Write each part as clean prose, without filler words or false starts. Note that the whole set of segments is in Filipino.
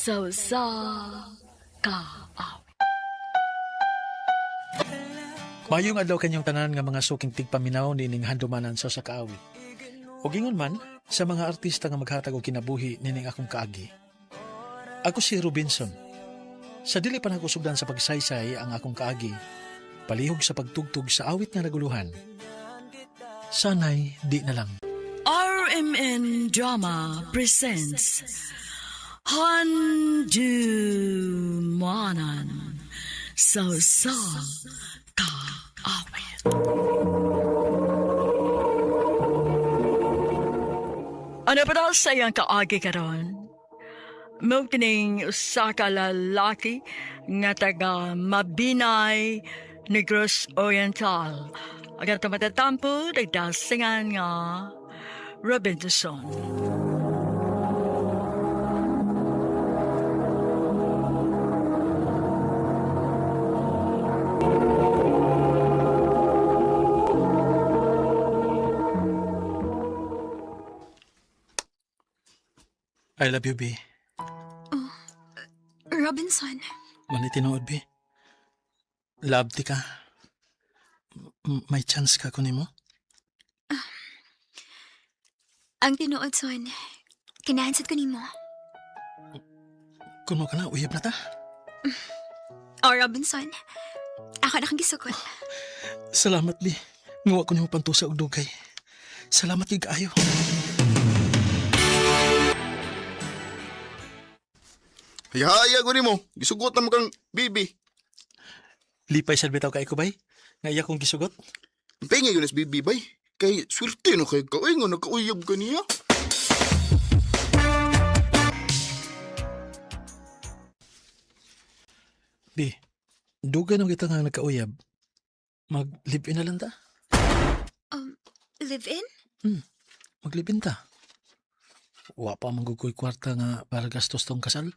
sa ka. Mayong adlaw kanyang tanan nga mga suking tigpaminaw nining handumanan sa kaawit. Ug ingon man sa mga artista nga maghatag og kinabuhi nining akong kaagi. Ako si Robinson. Sa dili pa nagusugdan sa pagsaysay ang akong kaagi, palihog sa pagtugtog sa awit nga naguluhan. Sanay di na lang. RMN Drama presents Handumanan sa kaawit. Ano pa daw sa iyang kaagi karon? Mugkining usa ka lalaki nga taga Mabinay, Negros Oriental. Agar matatampo, nagdasingan nga Robinson. I love you, B. Robinson, Manitinood, B. Love ti ka. May chance ka kunin mo? ang tinuod son, kinahansad ko nimo. Kung mo ka na, uyab na ta. Robinson, ako na kang gisukot. Salamat, B. Ngawa ko nimo pantusa og dugay. Salamat kay kaayo. Hayahaya ko ni mo. Gisugot na mo kang bibi. Lipay sad bitaw kay ko bay. Nga iya kong gisugot. Pengi ko nas bibi bay. Kay swerte no kay ka. Uy nga nakauyab ka niya. B, dugay na kita nga nagkauyab. Mag-live-in na lang ta. Live-in? Mag-live-in ta. Wa pa manggugoy kwarta nga para gastos tong kasal.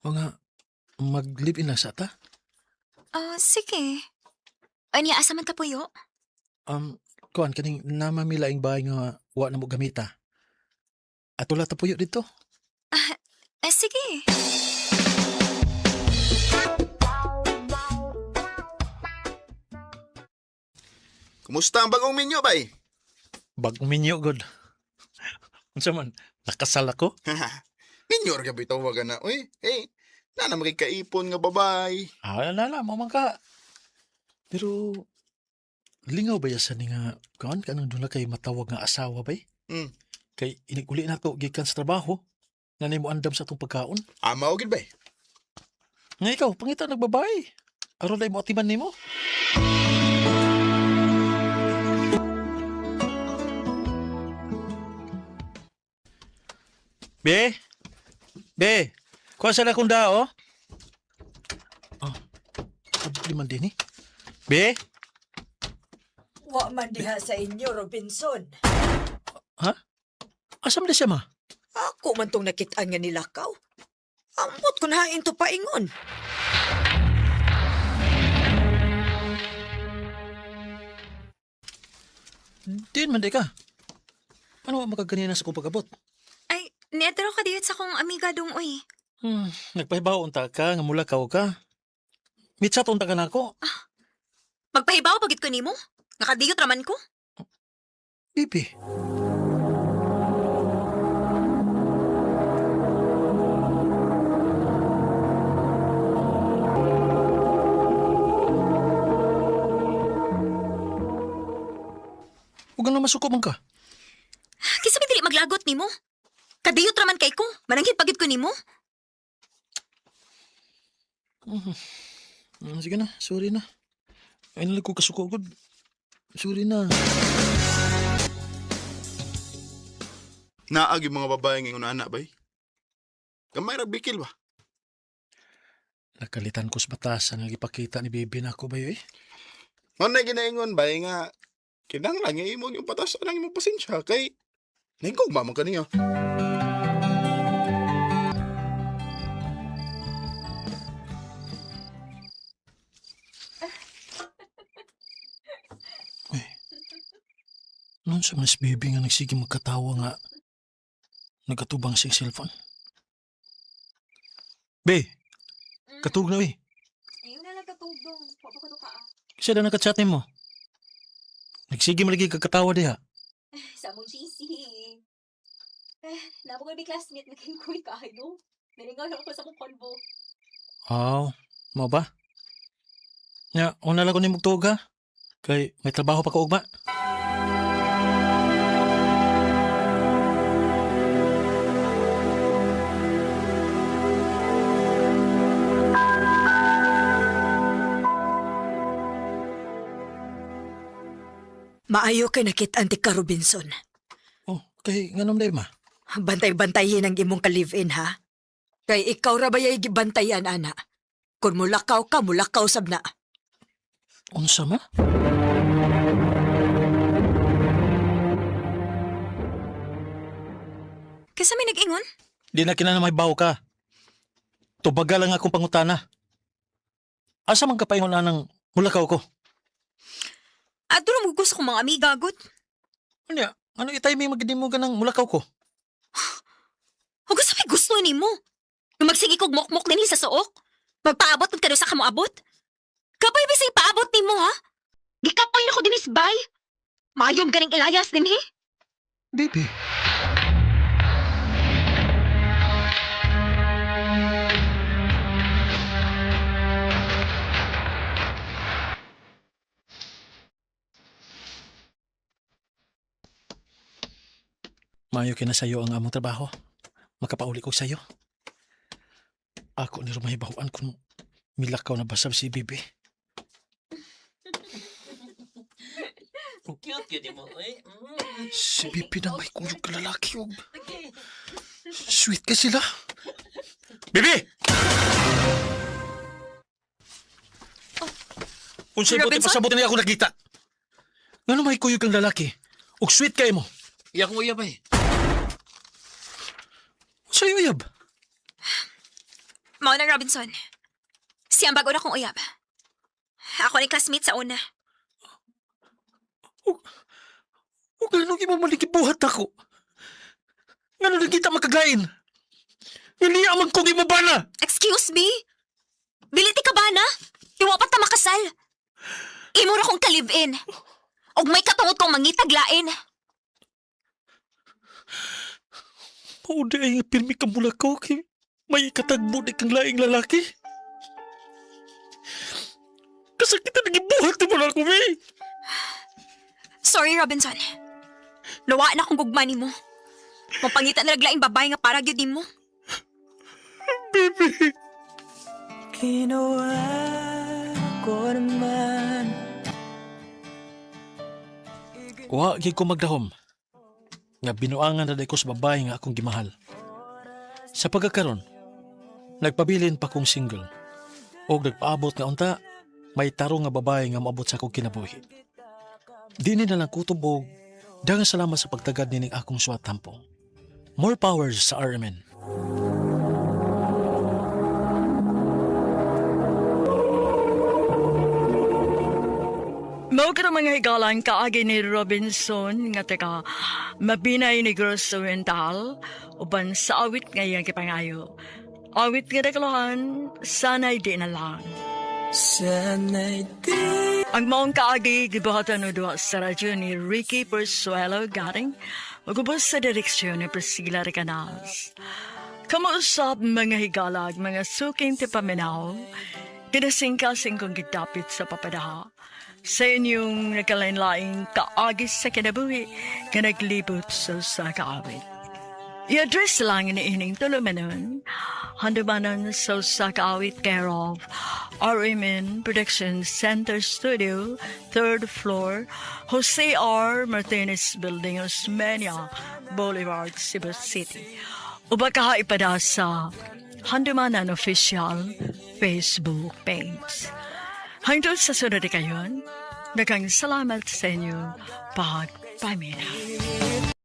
O nga, mag-live-in lang sa ta. Sige. Anya, asa man ta puyo? Kuan, kaning namamilaing bahay nga wa na mo gamita. At wala ta puyo dito. Sige. Kumusta ang bagong minyo bay? Bagong minyo, god. Unsa man, nakasal ako? Minyo ra bitaw waga na. Uy, hey. Na makikaipon nga babay. Nala, mamang ka. Pero, lingaw ba yasan ni nga, kuan, kanang doon na kay matawag nga asawa bay? Kay iniguli na to, gikan sa trabaho. Nanay mo andam sa itong pagkaon. Amaw gid bay. Nga ikaw, pangita nagbabay. Aron na mo atiman ni mo. Be? Be? Kuha sa lakong dao? Abli man din eh. Be? Wa man diha sa inyo, Robinson. Ha? Asam na siya ma? Ako man tong nakitaan nga nilakaw. Ambot ko na hain to paingon. Din man di ka. Ano makaganyan sa kong pag-abot? Ay, netro ka diyot sa kong amiga dong uy. Nagpahibaw unta ka, nga mula ka o ka. Mitsa unta ka na ako. Magpahibaw pagit ko nimo? Nakadiyot raman ko? Bibi. Huwag na masuko man ka. Kisa may dili maglagot nimo? Kadiyot raman kay ko. Mananghit pagit ko nimo? Sige na, sorry na. Ay nalang ko kasuko agad. Sorry na. Naag yung mga babae ngayon anak bay. Kamay ra bikil ba? Nakalitan ko sa batasan nga ipakita ni Bibi na ako ba yun eh? Ano ginaingon bay nga kinahanglan nga imo yung patas lang imong pasensya kay ningkog mamang kaniya. Noon sa mas Bibi nga nagsige magkatawa nga nagkatubang sa cellphone. Be, katug na eh. Ayun na lang katugdong. Papakulo ka ah. Kasi na nakachat mo. Nagsige malagi kagkatawa diha. Sa mong GC. Nabo ko may classmate na kayo kuy kayo. Nalingaw lang ako sa mong konbo. Aw, mo ba? Nya, una lang ko ni mugtuog ha. Kay may trabaho pa ko ugma. Maayo kay nakitaan ti ka Robinson. Oh, kay nganom day ma. Bantay-bantayin ang imong ka-live-in ha. Kay ikaw ra bayay gibantayan ana. Kung mulakaw ka, mulakaw sab na. Unsa ma? Kasi may nag-ingon? Di na kinana may baw ka. Tubaga lang akong pangutana. Asa man kapaingon na ng mulakaw ko? At doon mo gusto kong mga amiga, good. Ano itay may magdimu ka ng mulakaw ko? Huwag sa may gusto ni mo. Nung magsigi kog mokmok din sa suok. Magpaabot ng kano sa kamo abot. Kapay bisay paabot ni mo, ha? Gikapoy na ko din isbay. Mayom ganing ilayas din, he? Baby. Mayo kina sayo ang among trabaho. Makapauli ko sayo. Ako ni rumahibahuan kung milakaw na basab si Bibi. Cute yun mo, eh. Si Bibi na may kuyog ka lalaki. Oh. Sweet ka sila. Bibi! Unsay buti Robinson? pasabutin niya ako nakita. Ngano may kuyog kang lalaki? Og sweet kay mo. Iyak mo iya ba eh. Sa'yo uyab. Mao na Robinson. Siyang bago na kong uyab. Ako ni classmate sa una. O gano'ng imamalikibuhat ako? Ngano na kita makaglain? Niliamang kong imabana! Excuse me? Biliti ka ba na? Iwa pa ta makasal. Imo ra kong ka-live-in. Og may katungod kong mangitaglain. Pauda ay pirmi ka mula ko kay may katagbo na kang laing lalaki. Kasakitan nagibuhat mo na ako, May. Sorry, Robinson. Nawa na akong gugma ni mo. Mapangita na naglaing babae nga para gyud mo. Baby. Ginawa ko naman. Wa gyud ko magdahom. Nga binuangan na day ko sa babae nga akong gimahal. Sa pagkakaron, nagpabilin pa kong single. O nagpaabot nga unta, may tarong nga babae nga maabot sa akong kinabuhi. Dini na lang kutubog, dagang salamat sa pagtagad nining akong suwat tampong. More powers sa RMN. Mao ka mga higalan kaagi ni Robinson nga taga mabinay ni Gross Oriental uban sa awit ngayang kipangayo. Awit nga dagalohan, sana'y di na lang. Sana'y di. Ang maong kaagi gibuhatan no duwa sa radyo ni Ricky Persuelo garing magubos sa direksyon ni Priscilla Recanas. Kamuusap mga higalag, mga suking tipaminaw, kinasingkasing kong gitapit sa papadaha. Sa inyong nagkalain-laing kaagis sa kinabuhi ka naglibot sa kaawit. I-address lang iniining tulumanon, handumanan sa kaawit care of RMN Production Center Studio, 3rd floor, Jose R. Martinez Building, Osmeña Boulevard, Cebu City. Ubaka ipada sa Handumanan Official Facebook page. Hangtod sa sunod kayon, nagang salamat sa inyo pagpamina.